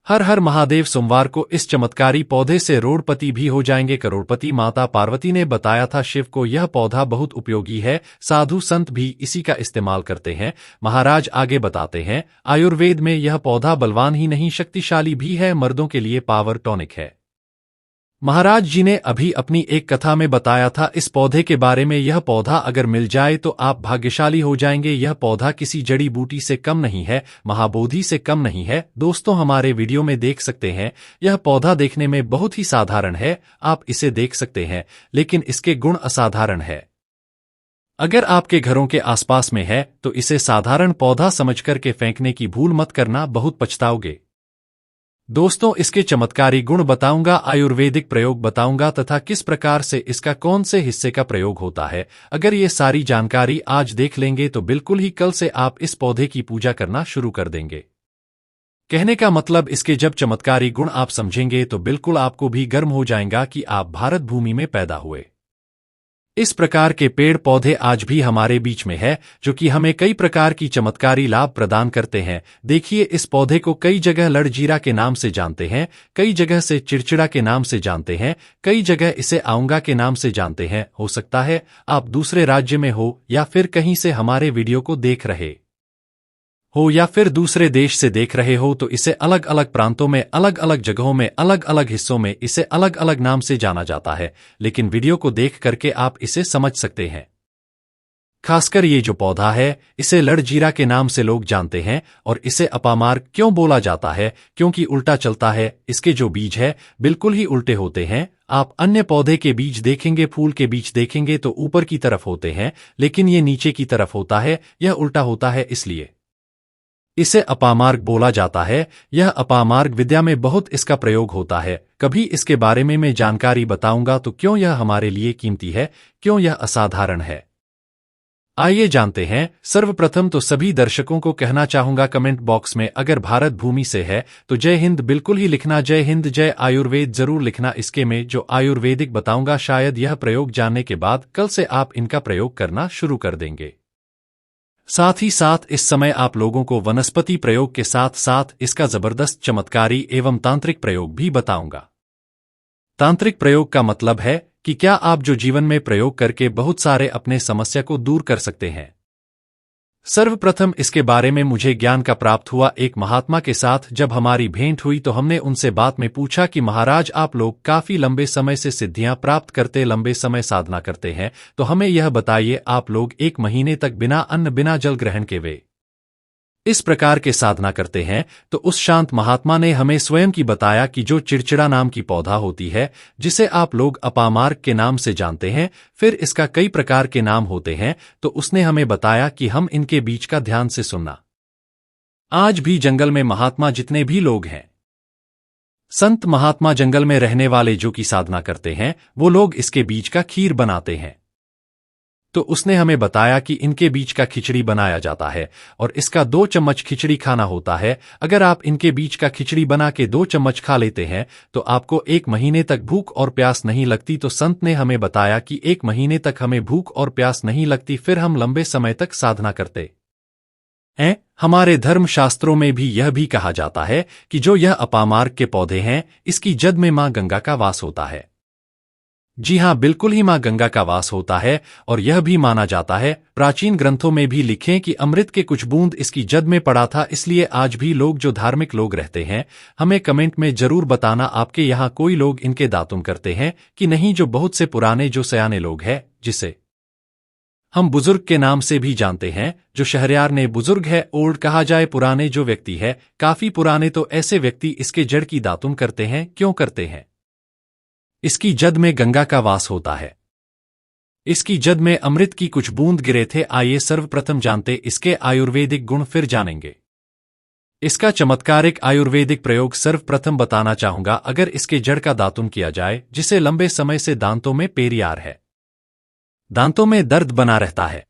हर हर महादेव। सोमवार को इस चमत्कारी पौधे से रोड़पति भी हो जाएंगे करोड़पति। माता पार्वती ने बताया था शिव को यह पौधा बहुत उपयोगी है, साधु संत भी इसी का इस्तेमाल करते हैं। महाराज आगे बताते हैं, आयुर्वेद में यह पौधा बलवान ही नहीं शक्तिशाली भी है, मर्दों के लिए पावर टॉनिक है। महाराज जी ने अभी अपनी एक कथा में बताया था इस पौधे के बारे में। यह पौधा अगर मिल जाए तो आप भाग्यशाली हो जाएंगे। यह पौधा किसी जड़ी बूटी से कम नहीं है, महाबोधि से कम नहीं है। दोस्तों हमारे वीडियो में देख सकते हैं, यह पौधा देखने में बहुत ही साधारण है, आप इसे देख सकते हैं, लेकिन इसके गुण असाधारण है। अगर आपके घरों के आसपास में है तो इसे साधारण पौधा समझकर के फेंकने की भूल मत करना, बहुत पछताओगे। दोस्तों इसके चमत्कारी गुण बताऊंगा, आयुर्वेदिक प्रयोग बताऊंगा तथा किस प्रकार से इसका कौन से हिस्से का प्रयोग होता है। अगर ये सारी जानकारी आज देख लेंगे तो बिल्कुल ही कल से आप इस पौधे की पूजा करना शुरू कर देंगे। कहने का मतलब इसके जब चमत्कारी गुण आप समझेंगे तो बिल्कुल आपको भी गर्व हो जाएगा कि आप भारत भूमि में पैदा हुए। इस प्रकार के पेड़ पौधे आज भी हमारे बीच में है, जो कि हमें कई प्रकार की चमत्कारी लाभ प्रदान करते हैं। देखिए इस पौधे को कई जगह लड़जीरा के नाम से जानते हैं, कई जगह से चिड़चिड़ा के नाम से जानते हैं, कई जगह इसे आऊंगा के नाम से जानते हैं। हो सकता है आप दूसरे राज्य में हो या फिर कहीं से हमारे वीडियो को देख रहे हो या फिर दूसरे देश से देख रहे हो, तो इसे अलग अलग प्रांतों में, अलग अलग जगहों में, अलग अलग हिस्सों में इसे अलग अलग नाम से जाना जाता है, लेकिन वीडियो को देख करके आप इसे समझ सकते हैं। खासकर ये जो पौधा है इसे लड़जीरा के नाम से लोग जानते हैं। और इसे अपामार्ग क्यों बोला जाता है? क्योंकि उल्टा चलता है। इसके जो बीज है बिल्कुल ही उल्टे होते हैं। आप अन्य पौधे के बीज देखेंगे, फूल के बीज देखेंगे तो ऊपर की तरफ होते हैं, लेकिन ये नीचे की तरफ होता है, यह उल्टा होता है, इसलिए इसे अपामार्ग बोला जाता है। यह अपामार्ग विद्या में बहुत इसका प्रयोग होता है। कभी इसके बारे में मैं जानकारी बताऊंगा तो क्यों यह हमारे लिए कीमती है, क्यों यह असाधारण है, आइए जानते हैं। सर्वप्रथम तो सभी दर्शकों को कहना चाहूंगा कमेंट बॉक्स में अगर भारत भूमि से है तो जय हिंद बिल्कुल ही लिखना, जय हिंद जय आयुर्वेद जरूर लिखना। इसके में जो आयुर्वेदिक बताऊंगा शायद यह प्रयोग जानने के बाद कल से आप इनका प्रयोग करना शुरू कर देंगे। साथ ही साथ इस समय आप लोगों को वनस्पति प्रयोग के साथ साथ इसका जबरदस्त चमत्कारी एवं तांत्रिक प्रयोग भी बताऊंगा। तांत्रिक प्रयोग का मतलब है कि क्या आप जो जीवन में प्रयोग करके बहुत सारे अपने समस्या को दूर कर सकते हैं। सर्वप्रथम इसके बारे में मुझे ज्ञान का प्राप्त हुआ एक महात्मा के साथ। जब हमारी भेंट हुई तो हमने उनसे बात में पूछा कि महाराज आप लोग काफी लंबे समय से सिद्धियां प्राप्त करते, लंबे समय साधना करते हैं, तो हमें यह बताइए आप लोग 1 महीने तक बिना अन्न बिना जल ग्रहण के वे इस प्रकार के साधना करते हैं। तो उस शांत महात्मा ने हमें स्वयं की बताया कि जो चिड़चिड़ा नाम की पौधा होती है, जिसे आप लोग अपामार्ग के नाम से जानते हैं, फिर इसका कई प्रकार के नाम होते हैं, तो उसने हमें बताया कि हम इनके बीच का ध्यान से सुनना। आज भी जंगल में महात्मा जितने भी लोग हैं, संत महात्मा जंगल में रहने वाले जो की साधना करते हैं, वो लोग इसके बीज का खीर बनाते हैं। तो उसने हमें बताया कि इनके बीच का खिचड़ी बनाया जाता है और इसका 2 चम्मच खिचड़ी खाना होता है। अगर आप इनके बीच का खिचड़ी बना के 2 चम्मच खा लेते हैं तो आपको 1 महीने तक भूख और प्यास नहीं लगती। तो संत ने हमें बताया कि 1 महीने तक हमें भूख और प्यास नहीं लगती, फिर हम लंबे समय तक साधना करते हैं। हमारे धर्म शास्त्रों में भी यह भी कहा जाता है कि जो यह अपामार्ग के पौधे हैं, इसकी जद में मां गंगा का वास होता है। जी हां, बिल्कुल ही मां गंगा का वास होता है। और यह भी माना जाता है, प्राचीन ग्रंथों में भी लिखें कि अमृत के कुछ बूंद इसकी जद में पड़ा था। इसलिए आज भी लोग जो धार्मिक लोग रहते हैं, हमें कमेंट में जरूर बताना आपके यहाँ कोई लोग इनके दातुन करते हैं कि नहीं। जो बहुत से पुराने जो सयाने लोग हैं, जिसे हम बुजुर्ग के नाम से भी जानते हैं, जो शहरयार ने बुजुर्ग है, ओल्ड कहा जाए, पुराने जो व्यक्ति है, काफी पुराने, तो ऐसे व्यक्ति इसके जड़ की दातुन करते हैं। क्यों करते हैं? इसकी जद में गंगा का वास होता है। इसकी जद में अमृत की कुछ बूंद गिरे थे। आइए सर्वप्रथम जानते इसके आयुर्वेदिक गुण, फिर जानेंगे इसका चमत्कारिक आयुर्वेदिक प्रयोग। सर्वप्रथम बताना चाहूंगा, अगर इसके जड़ का दातुन किया जाए, जिसे लंबे समय से दांतों में पेरियार है, दांतों में दर्द बना रहता है,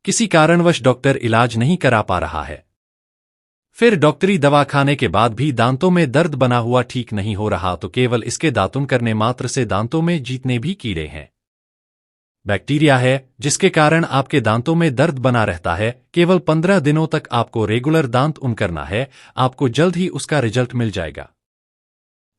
किसी कारणवश डॉक्टर इलाज नहीं करा पा रहा है, फिर डॉक्टरी दवा खाने के बाद भी दांतों में दर्द बना हुआ ठीक नहीं हो रहा, तो केवल इसके दातुन करने मात्र से दांतों में जितने भी कीड़े हैं, बैक्टीरिया है जिसके कारण आपके दांतों में दर्द बना रहता है। केवल 15 दिनों तक आपको रेगुलर दांत उन करना है, आपको जल्द ही उसका रिजल्ट मिल जाएगा।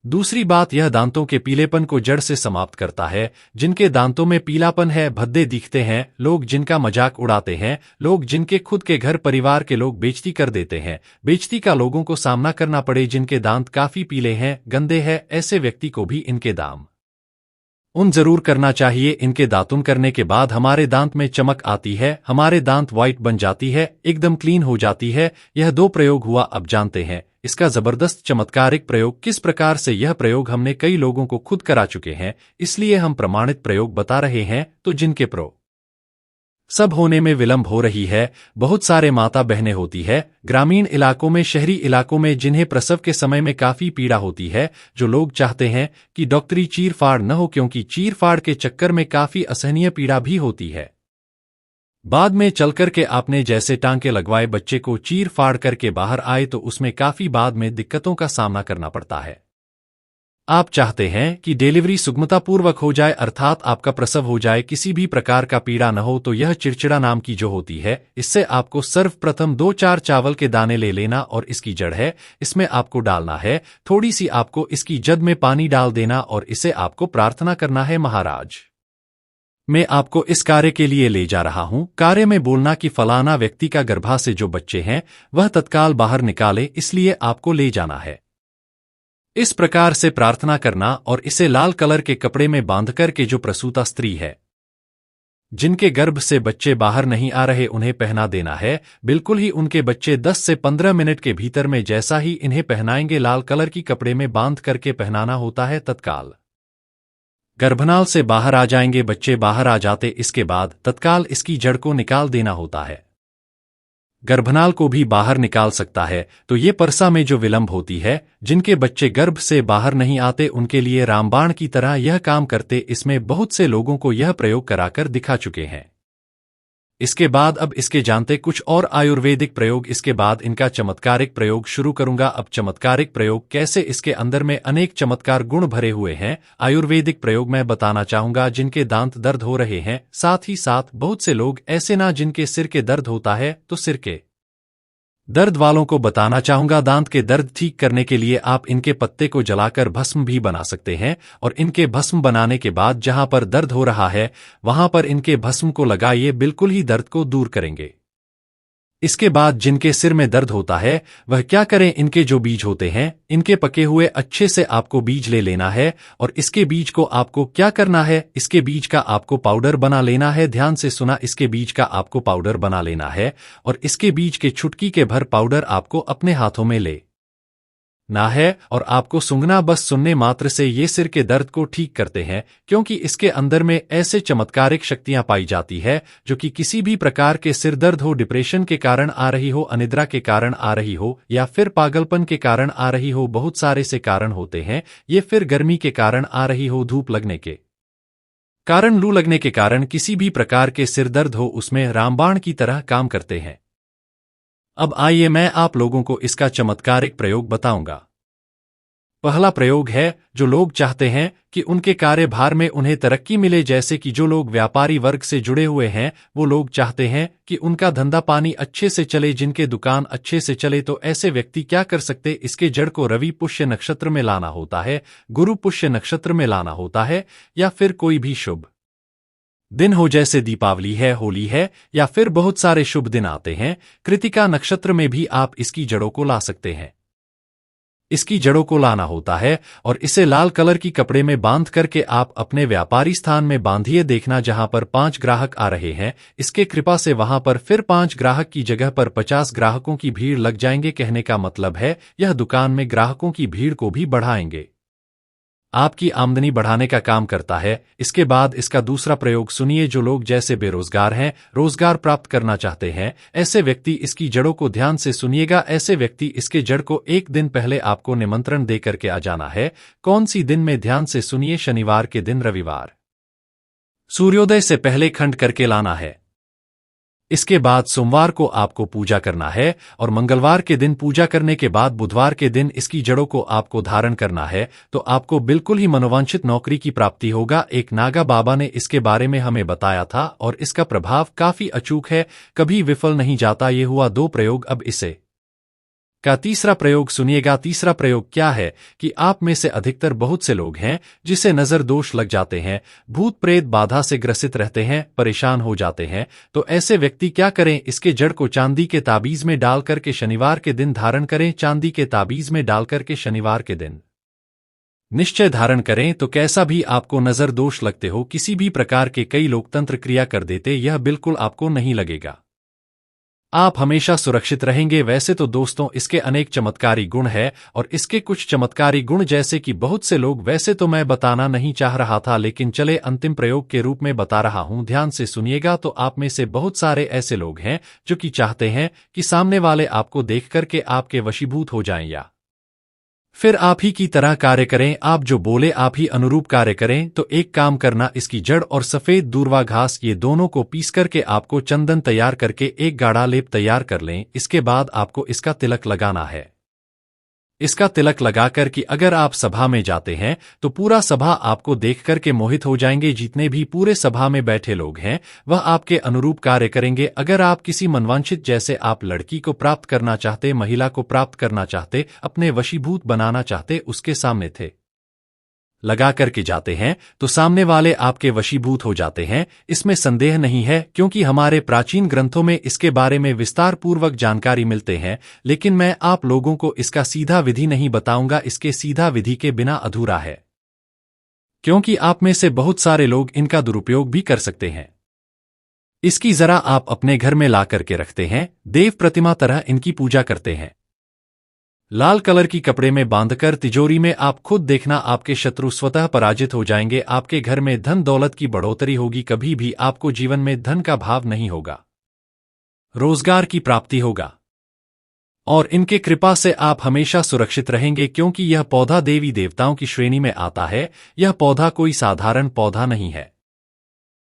दूसरी बात, यह दांतों के पीलेपन को जड़ से समाप्त करता है। जिनके दांतों में पीलापन है, भद्दे दिखते हैं, लोग जिनका मजाक उड़ाते हैं, लोग जिनके खुद के घर परिवार के लोग बेइज्जती कर देते हैं, बेइज्जती का लोगों को सामना करना पड़े, जिनके दांत काफी पीले हैं, गंदे हैं, ऐसे व्यक्ति को भी इनके दाम उन जरूर करना चाहिए। इनके दातुन करने के बाद हमारे दांत में चमक आती है, हमारे दांत व्हाइट बन जाती है, एकदम क्लीन हो जाती है। यह 2 प्रयोग हुआ। अब जानते हैं इसका जबरदस्त चमत्कारिक प्रयोग किस प्रकार से। यह प्रयोग हमने कई लोगों को खुद करा चुके हैं, इसलिए हम प्रमाणित प्रयोग बता रहे हैं। तो जिनके प्रो सब होने में विलंब हो रही है, बहुत सारे माता बहनें होती है, ग्रामीण इलाकों में, शहरी इलाकों में, जिन्हें प्रसव के समय में काफी पीड़ा होती है, जो लोग चाहते हैं कि डॉक्टरी चीरफाड़ न हो, क्योंकि चीरफाड़ के चक्कर में काफी असहनीय पीड़ा भी होती है। बाद में चलकर के आपने जैसे टांके लगवाए, बच्चे को चीर फाड़ करके बाहर आए तो उसमें काफी बाद में दिक्कतों का सामना करना पड़ता है। आप चाहते हैं कि डिलीवरी सुगमतापूर्वक हो जाए, अर्थात आपका प्रसव हो जाए, किसी भी प्रकार का पीड़ा न हो। तो यह चिड़चिड़ा नाम की जो होती है, इससे आपको सर्वप्रथम 2-4 चावल के दाने ले लेना और इसकी जड़ है, इसमें आपको डालना है। थोड़ी सी आपको इसकी जद में पानी डाल देना और इसे आपको प्रार्थना करना है, महाराज मैं आपको इस कार्य के लिए ले जा रहा हूं। कार्य में बोलना कि फलाना व्यक्ति का गर्भाशय जो बच्चे हैं वह तत्काल बाहर निकाले, इसलिए आपको ले जाना है। इस प्रकार से प्रार्थना करना और इसे लाल कलर के कपड़े में बांधकर के जो प्रसूता स्त्री है, जिनके गर्भ से बच्चे बाहर नहीं आ रहे, उन्हें पहना देना है। बिल्कुल ही उनके बच्चे 10 से 15 मिनट के भीतर में जैसा ही इन्हें पहनाएंगे, लाल कलर की कपड़े में बांध करके पहनाना होता है, तत्काल गर्भनाल से बाहर आ जाएंगे, बच्चे बाहर आ जाते। इसके बाद तत्काल इसकी जड़ को निकाल देना होता है। गर्भनाल को भी बाहर निकाल सकता है। तो ये परसा में जो विलंब होती है, जिनके बच्चे गर्भ से बाहर नहीं आते, उनके लिए रामबाण की तरह यह काम करते। इसमें बहुत से लोगों को यह प्रयोग कराकर दिखा चुके हैं। इसके बाद अब इसके जानते कुछ और आयुर्वेदिक प्रयोग। इसके बाद इनका चमत्कारिक प्रयोग शुरू करूंगा। अब चमत्कारिक प्रयोग कैसे, इसके अंदर में अनेक चमत्कार गुण भरे हुए हैं। आयुर्वेदिक प्रयोग मैं बताना चाहूंगा। जिनके दांत दर्द हो रहे हैं, साथ ही साथ बहुत से लोग ऐसे ना जिनके सिर के दर्द होता है, तो सिर के दर्द वालों को बताना चाहूंगा। दांत के दर्द ठीक करने के लिए आप इनके पत्ते को जलाकर भस्म भी बना सकते हैं, और इनके भस्म बनाने के बाद जहां पर दर्द हो रहा है वहां पर इनके भस्म को लगाइए, बिल्कुल ही दर्द को दूर करेंगे। इसके बाद जिनके सिर में दर्द होता है वह क्या करें, इनके जो बीज होते हैं, इनके पके हुए अच्छे से आपको बीज ले लेना है, और इसके बीज को आपको क्या करना है, इसके बीज का आपको पाउडर बना लेना है। ध्यान से सुना, इसके बीज का आपको पाउडर बना लेना है, और इसके बीज के छुटकी के भर पाउडर आपको अपने हाथों में ले ना है, और आपको सूंघना, बस सुनने मात्र से ये सिर के दर्द को ठीक करते हैं, क्योंकि इसके अंदर में ऐसे चमत्कारिक शक्तियां पाई जाती है जो कि किसी भी प्रकार के सिर दर्द हो, डिप्रेशन के कारण आ रही हो, अनिद्रा के कारण आ रही हो, या फिर पागलपन के कारण आ रही हो, बहुत सारे से कारण होते हैं ये, फिर गर्मी के कारण आ रही हो, धूप लगने के कारण, लू लगने के कारण, किसी भी प्रकार के सिर दर्द हो, उसमें रामबाण की तरह काम करते हैं। अब आइए मैं आप लोगों को इसका चमत्कारिक प्रयोग बताऊंगा। पहला प्रयोग है, जो लोग चाहते हैं कि उनके कार्यभार में उन्हें तरक्की मिले, जैसे कि जो लोग व्यापारी वर्ग से जुड़े हुए हैं, वो लोग चाहते हैं कि उनका धंधा पानी अच्छे से चले, जिनके दुकान अच्छे से चले, तो ऐसे व्यक्ति क्या कर सकते, इसके जड़ को रवि पुष्य नक्षत्र में लाना होता है, गुरु पुष्य नक्षत्र में लाना होता है, या फिर कोई भी शुभ दिन हो, जैसे दीपावली है, होली है, या फिर बहुत सारे शुभ दिन आते हैं। कृतिका नक्षत्र में भी आप इसकी जड़ों को ला सकते हैं। इसकी जड़ों को लाना होता है और इसे लाल कलर की कपड़े में बांध करके आप अपने व्यापारी स्थान में बांधिए। देखना जहां पर 5 ग्राहक आ रहे हैं, इसके कृपा से वहां पर फिर 5 ग्राहक की जगह पर 50 ग्राहकों की भीड़ लग जाएंगे। कहने का मतलब है यह दुकान में ग्राहकों की भीड़ को भी बढ़ाएंगे, आपकी आमदनी बढ़ाने का काम करता है। इसके बाद इसका दूसरा प्रयोग सुनिए। जो लोग जैसे बेरोजगार हैं, रोजगार प्राप्त करना चाहते हैं, ऐसे व्यक्ति इसकी जड़ों को ध्यान से सुनिएगा। ऐसे व्यक्ति इसके जड़ को एक दिन पहले आपको निमंत्रण दे करके आ जाना है। कौन सी दिन में, ध्यान से सुनिए, शनिवार के दिन, रविवार सूर्योदय से पहले खंड करके लाना है। इसके बाद सोमवार को आपको पूजा करना है और मंगलवार के दिन पूजा करने के बाद बुधवार के दिन इसकी जड़ों को आपको धारण करना है, तो आपको बिल्कुल ही मनोवांछित नौकरी की प्राप्ति होगा। एक नागा बाबा ने इसके बारे में हमें बताया था और इसका प्रभाव काफी अचूक है, कभी विफल नहीं जाता। ये हुआ 2 प्रयोग, अब इसे का तीसरा प्रयोग सुनिएगा। तीसरा प्रयोग क्या है कि आप में से अधिकतर बहुत से लोग हैं जिसे नजर दोष लग जाते हैं, भूत प्रेत बाधा से ग्रसित रहते हैं, परेशान हो जाते हैं। तो ऐसे व्यक्ति क्या करें? इसके जड़ को चांदी के ताबीज में डालकर के शनिवार के दिन धारण करें। चांदी के ताबीज में डालकर के शनिवार के दिन निश्चय धारण करें। तो कैसा भी आपको नजर दोष लगते हो, किसी भी प्रकार के कई लोग तंत्र क्रिया कर देते, यह बिल्कुल आपको नहीं लगेगा। आप हमेशा सुरक्षित रहेंगे। वैसे तो दोस्तों इसके अनेक चमत्कारी गुण हैं और इसके कुछ चमत्कारी गुण जैसे कि बहुत से लोग वैसे तो मैं बताना नहीं चाह रहा था, लेकिन चले अंतिम प्रयोग के रूप में बता रहा हूं, ध्यान से सुनिएगा। तो आप में से बहुत सारे ऐसे लोग हैं जो कि चाहते हैं कि सामने वाले आपको देख करके आपके वशीभूत हो जाएं या फिर आप ही की तरह कार्य करें, आप जो बोले आप ही अनुरूप कार्य करें। तो एक काम करना, इसकी जड़ और सफेद दूर्वा घास ये दोनों को पीस करके आपको चंदन तैयार करके एक गाढ़ा लेप तैयार कर लें। इसके बाद आपको इसका तिलक लगाना है। इसका तिलक लगाकर कि अगर आप सभा में जाते हैं तो पूरा सभा आपको देख करके मोहित हो जाएंगे। जितने भी पूरे सभा में बैठे लोग हैं वह आपके अनुरूप कार्य करेंगे। अगर आप किसी मनवांछित, जैसे आप लड़की को प्राप्त करना चाहते, महिला को प्राप्त करना चाहते, अपने वशीभूत बनाना चाहते, उसके सामने थे लगा करके जाते हैं तो सामने वाले आपके वशीभूत हो जाते हैं, इसमें संदेह नहीं है, क्योंकि हमारे प्राचीन ग्रंथों में इसके बारे में विस्तार पूर्वक जानकारी मिलते हैं। लेकिन मैं आप लोगों को इसका सीधा विधि नहीं बताऊंगा, इसके सीधा विधि के बिना अधूरा है, क्योंकि आप में से बहुत सारे लोग इनका दुरुपयोग भी कर सकते हैं। इसकी जरा आप अपने घर में ला करके रखते हैं, देव प्रतिमा तरह इनकी पूजा करते हैं, लाल कलर की कपड़े में बांधकर तिजोरी में। आप खुद देखना, आपके शत्रु स्वतः पराजित हो जाएंगे। आपके घर में धन दौलत की बढ़ोतरी होगी, कभी भी आपको जीवन में धन का भाव नहीं होगा, रोजगार की प्राप्ति होगा और इनके कृपा से आप हमेशा सुरक्षित रहेंगे, क्योंकि यह पौधा देवी देवताओं की श्रेणी में आता है। यह पौधा कोई साधारण पौधा नहीं है।